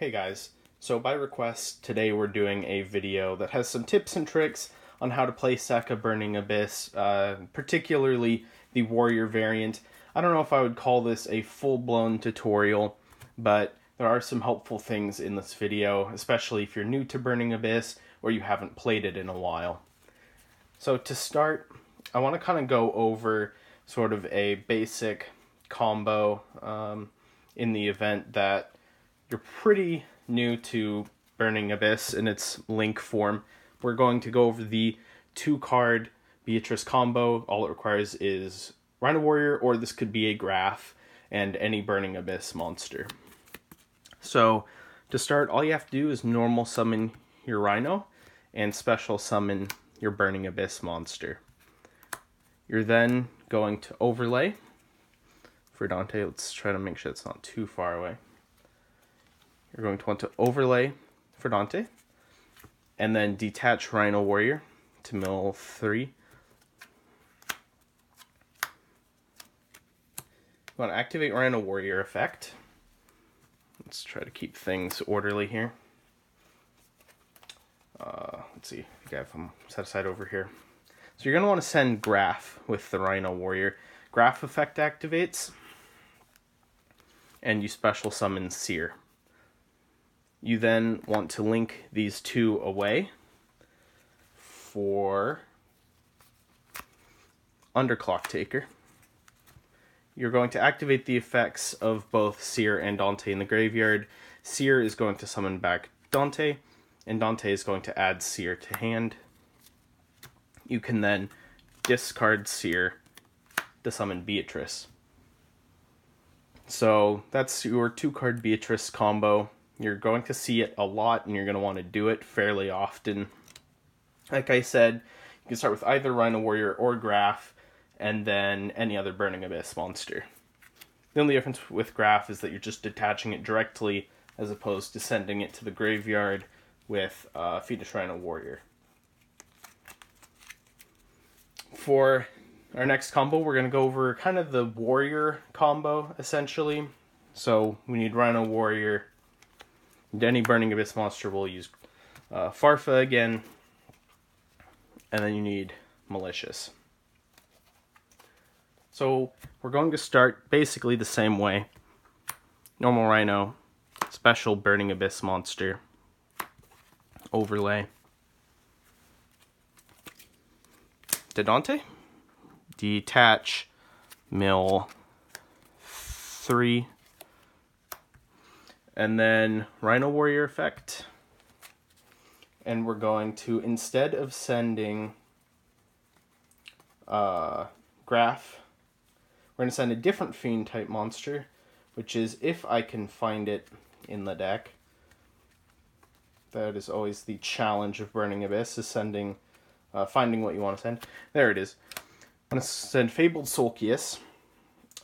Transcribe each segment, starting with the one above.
Hey guys, so by request, today we're doing a video that has some tips and tricks on how to play Sekka Burning Abyss, particularly the Warrior variant. I don't know if I would call this a full-blown tutorial, but there are some helpful things in this video, especially if you're new to Burning Abyss or you haven't played it in a while. So to start, I want to kind of go over sort of a basic combo in the event that you're pretty new to Burning Abyss in its link form. We're going to go over the 2-card Beatrice combo. All it requires is Rhino Warrior, or this could be a Graph, and any Burning Abyss monster. So to start, all you have to do is normal summon your Rhino and special summon your Burning Abyss monster. You're then going to overlay for Dante. Let's try to make sure it's not too far away. You're going to want to overlay for Dante, and then detach Rhino Warrior to mill 3. You want to activate Rhino Warrior effect. Let's try to keep things orderly here. Let's see, I think I have them set aside over here. So you're going to want to send Graph with the Rhino Warrior. Graph effect activates, and you special summon Seer. You then want to link these two away for Underclock Taker. You're going to activate the effects of both Seer and Dante in the graveyard. Seer is going to summon back Dante, and Dante is going to add Seer to hand. You can then discard Seer to summon Beatrice. So that's your 2-card Beatrice combo. You're going to see it a lot, and you're going to want to do it fairly often. Like I said, you can start with either Rhino Warrior or Graph, and then any other Burning Abyss monster. The only difference with Graph is that you're just detaching it directly, as opposed to sending it to the graveyard with Fetus Rhino Warrior. For our next combo, we're going to go over kind of the Warrior combo, essentially. So we need Rhino Warrior. Any Burning Abyss monster will use Farfa again, and then you need Malicious. So we're going to start basically the same way. Normal Rhino, special Burning Abyss monster, overlay to Dante, detach, mill 3, and then Rhino Warrior effect. And we're going to, instead of sending Graph, we're going to send a different Fiend type monster, which is, if I can find it in the deck. That is always the challenge of Burning Abyss, is finding what you want to send. There it is. I'm going to send Fabled Sulcius.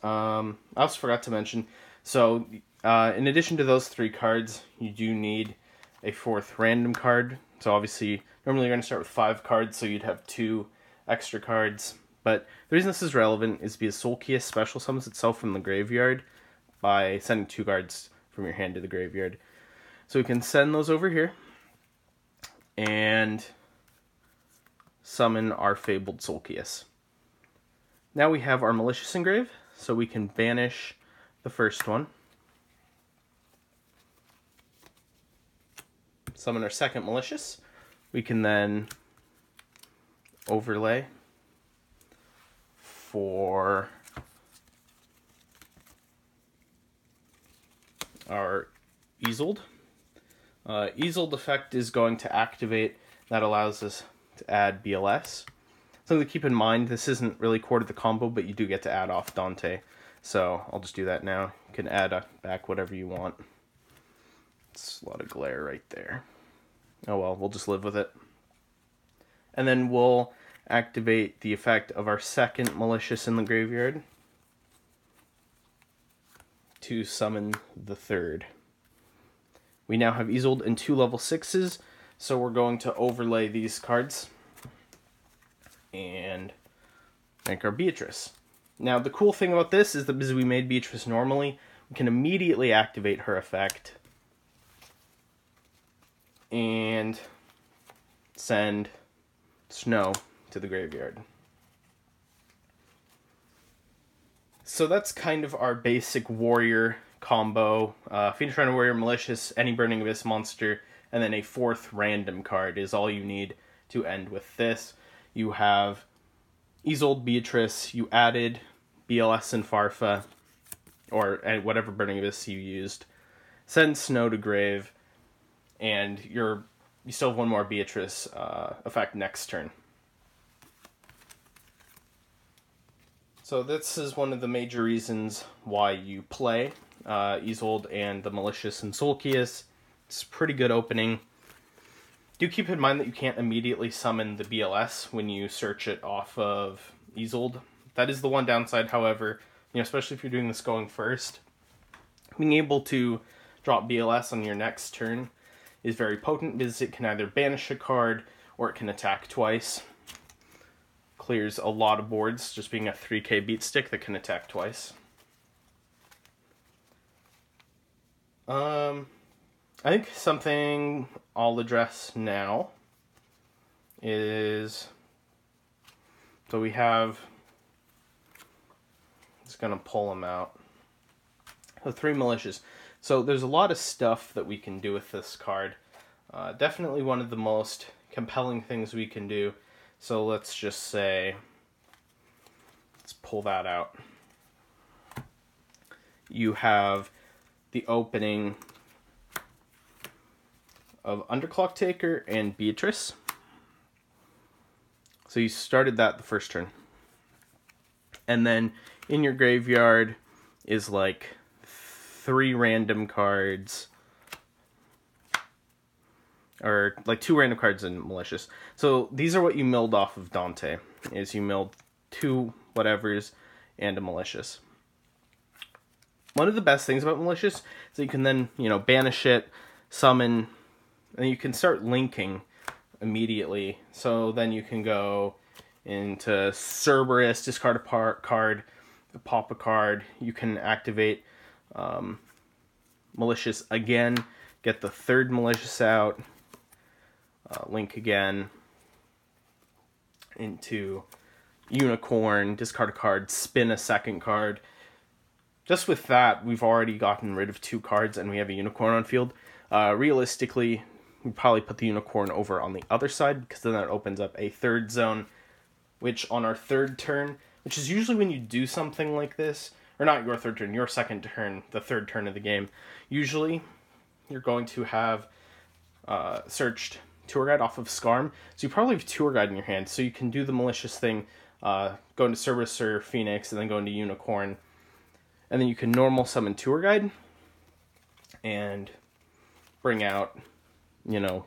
I also forgot to mention, so in addition to those 3 cards, you do need a 4th random card. So obviously, normally you're going to start with 5 cards, so you'd have 2 extra cards. But the reason this is relevant is because Sulcius special summons itself from the graveyard by sending 2 cards from your hand to the graveyard. So we can send those over here and summon our Fabled Sulcius. Now we have our Malicious Engrave, so we can banish the first one. Summon our second Malicious. We can then overlay for our Easeled. Easeled effect is going to activate. That allows us to add BLS. Something to keep in mind, this isn't really core to the combo, but you do get to add off Dante. So I'll just do that now. You can add back whatever you want. It's a lot of glare right there. Oh well, we'll just live with it. And then we'll activate the effect of our second Malicious in the graveyard to summon the third. We now have Easeled and 2 level 6s, so we're going to overlay these cards and make our Beatrice. Now the cool thing about this is that because we made Beatrice normally, we can immediately activate her effect and send Snow to the graveyard. So that's kind of our basic warrior combo. Phoenix Rhino Warrior, Malicious, any Burning Abyss monster, and then a 4th random card is all you need to end with this. You have Isolde, Beatrice, you added BLS and Farfa, or whatever Burning Abyss you used. Send Snow to grave, and you still have one more Beatrice effect next turn. So this is one of the major reasons why you play Isolde and the Malicious and Sulcius. It's a pretty good opening. Do keep in mind that you can't immediately summon the BLS when you search it off of Isolde. That is the one downside, however, especially if you're doing this going first. Being able to drop BLS on your next turn is very potent because it can either banish a card or it can attack twice. Clears a lot of boards, just being a 3k beat stick that can attack twice. I think something I'll address now is, so we have, just gonna pull them out. So 3 Malicious. So there's a lot of stuff that we can do with this card. Definitely one of the most compelling things we can do. So let's just say, let's pull that out. You have the opening of Underclock Taker and Beatrice. So you started that the first turn. And then in your graveyard is like 3 random cards, or like 2 random cards in Malicious. So these are what you milled off of Dante, is you milled 2 whatevers and a Malicious. One of the best things about Malicious is that you can then, banish it, summon, and you can start linking immediately. So then you can go into Cerberus, discard a card, pop a card. You can activate Malicious again, get the 3rd Malicious out, link again into Unicorn, discard a card, spin a 2nd card. Just with that, we've already gotten rid of 2 cards and we have a Unicorn on field. Realistically, we'd probably put the Unicorn over on the other side, because then that opens up a 3rd zone, which on our 3rd turn, which is usually when you do something like this, or not your 3rd turn, your 2nd turn, the 3rd turn of the game, usually you're going to have searched Tour Guide off of Scarm, so you probably have Tour Guide in your hand, so you can do the Malicious thing, go into Cerberus or Phoenix, and then go into Unicorn, and then you can normal summon Tour Guide, and bring out,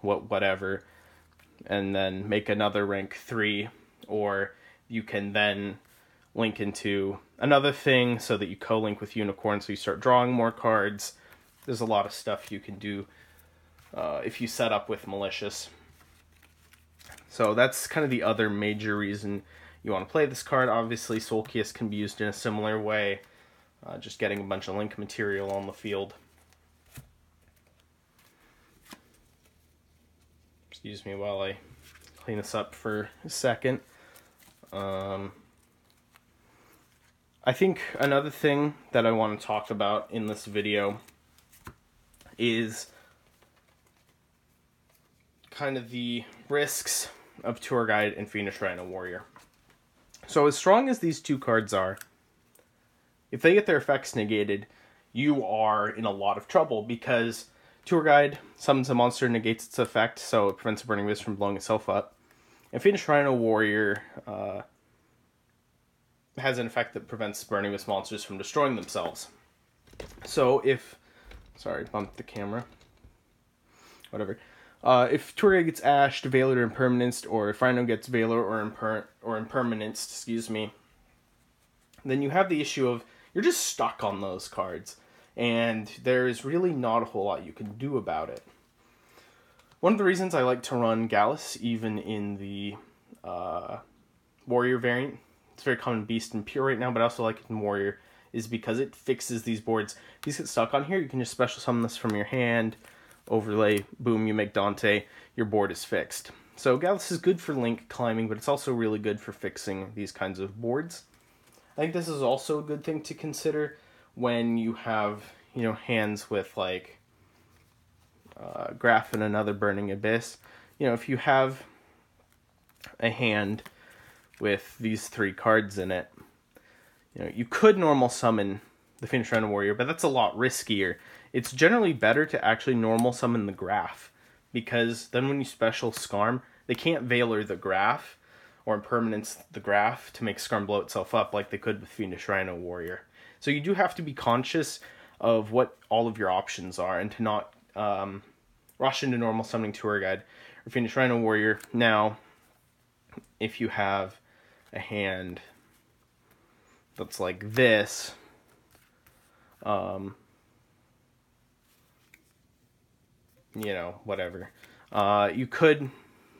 whatever, and then make another rank 3, or you can then link into another thing so that you co-link with Unicorn, so you start drawing more cards. There's a lot of stuff you can do if you set up with Malicious. So that's kind of the other major reason you want to play this card. Obviously, Sulcius can be used in a similar way, just getting a bunch of link material on the field. Excuse me while I clean this up for a second. I think another thing that I want to talk about in this video is kind of the risks of Tour Guide and Phoenix Rhino Warrior. So as strong as these 2 cards are, if they get their effects negated, you are in a lot of trouble, because Tour Guide summons a monster, negates its effect, so it prevents a Burning Abyss from blowing itself up. And Phoenix Rhino Warrior has an effect that prevents Burning Abyss monsters from destroying themselves. So if... Sorry, bumped the camera. Whatever. If Tour Guide gets ashed, Veiler, or Impermanenced, or if Rhino gets Veiler or Impermanenced, excuse me, then you have the issue of you're just stuck on those cards, and there is really not a whole lot you can do about it. One of the reasons I like to run Gallus, even in the Warrior variant, it's very common Beast and Pure right now, but I also like it in Warrior, is because it fixes these boards. If these get stuck on here, you can just special summon this from your hand, overlay, boom, you make Dante, your board is fixed. So Gallus is good for link climbing, but it's also really good for fixing these kinds of boards. I think this is also a good thing to consider when you have, hands with like Graph and another Burning Abyss. If you have a hand with these 3 cards in it, you could normal summon the Fiendish Rhino Warrior, but that's a lot riskier. It's generally better to actually normal summon the Graph, because then when you special Scarm, they can't Veiler the Graph, or Impermanence the Graph, to make Scarm blow itself up like they could with Fiendish Rhino Warrior. So you do have to be conscious of what all of your options are, and to not rush into normal summoning Tour Guide or Fiendish Rhino Warrior. Now, if you have a hand that's like this, whatever. You could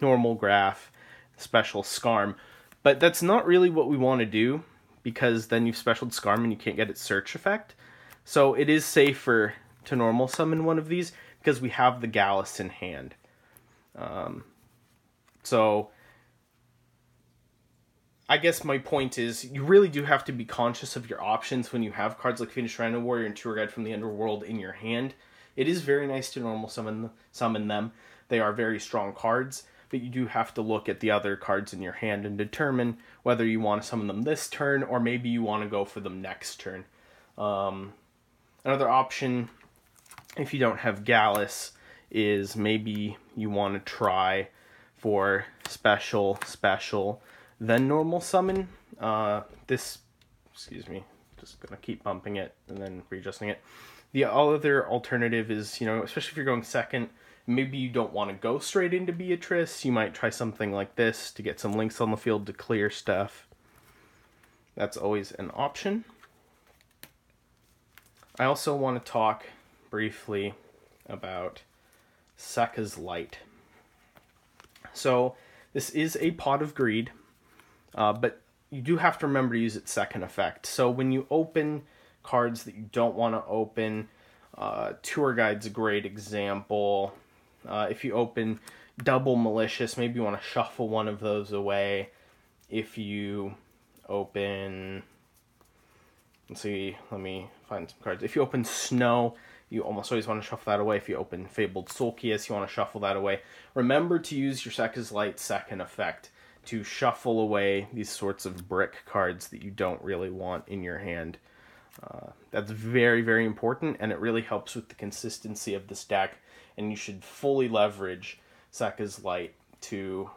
normal Graph, special Scarm, but that's not really what we want to do, because then you've specialed Scarm and you can't get its search effect. So it is safer to normal summon one of these, because we have the Gallus in hand. So I guess my point is, you really do have to be conscious of your options when you have cards like Fiendish Rhino Warrior and Tour Guide from the Underworld in your hand. It is very nice to normal summon them. They are very strong cards, but you do have to look at the other cards in your hand and determine whether you want to summon them this turn, or maybe you want to go for them next turn. Another option, if you don't have Gallus, is maybe you want to try for special, then normal summon. Excuse me, just gonna keep bumping it and then readjusting it. The other alternative is, especially if you're going second, maybe you don't want to go straight into Beatrice. You might try something like this to get some links on the field to clear stuff. That's always an option. I also want to talk briefly about Sekka's Light. So this is a Pot of Greed, but you do have to remember to use its second effect. So when you open cards that you don't want to open, Tour Guide's a great example. If you open Double Malicious, maybe you want to shuffle one of those away. If you open, let me find some cards. If you open Snow, you almost always want to shuffle that away. If you open Fabled Sulcius, you want to shuffle that away. Remember to use your Sekka's Light second effect to shuffle away these sorts of brick cards that you don't really want in your hand. That's very, very important, and it really helps with the consistency of this deck, and you should fully leverage Sekka's Light to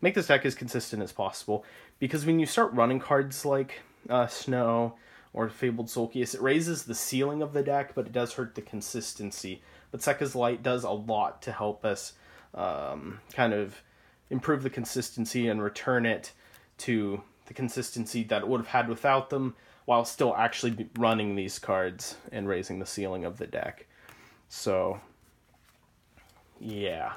make this deck as consistent as possible, because when you start running cards like Snow or Fabled Sulcius, it raises the ceiling of the deck, but it does hurt the consistency. But Sekka's Light does a lot to help us kind of improve the consistency and return it to the consistency that it would have had without them, while still actually running these cards and raising the ceiling of the deck. So, yeah.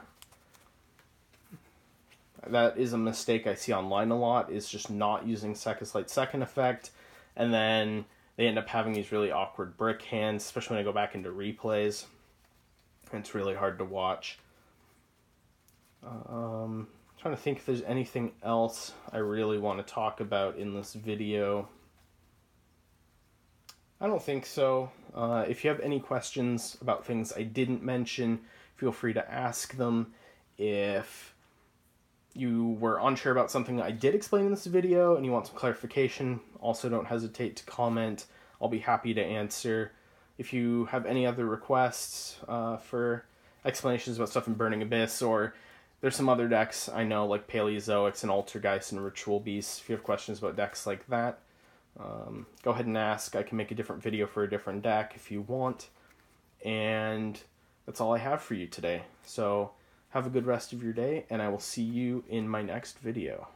That is a mistake I see online a lot, is just not using Sekka's Light second effect, and then they end up having these really awkward brick hands, especially when I go back into replays. It's really hard to watch. Trying to think if there's anything else I really want to talk about in this video. I don't think so. If you have any questions about things I didn't mention, feel free to ask them. If you were unsure about something I did explain in this video and you want some clarification, also don't hesitate to comment. I'll be happy to answer. If you have any other requests for explanations about stuff in Burning Abyss, or there's some other decks I know, like Paleozoics and Altergeist and Ritual Beasts. If you have questions about decks like that, go ahead and ask. I can make a different video for a different deck if you want. And that's all I have for you today. So have a good rest of your day, and I will see you in my next video.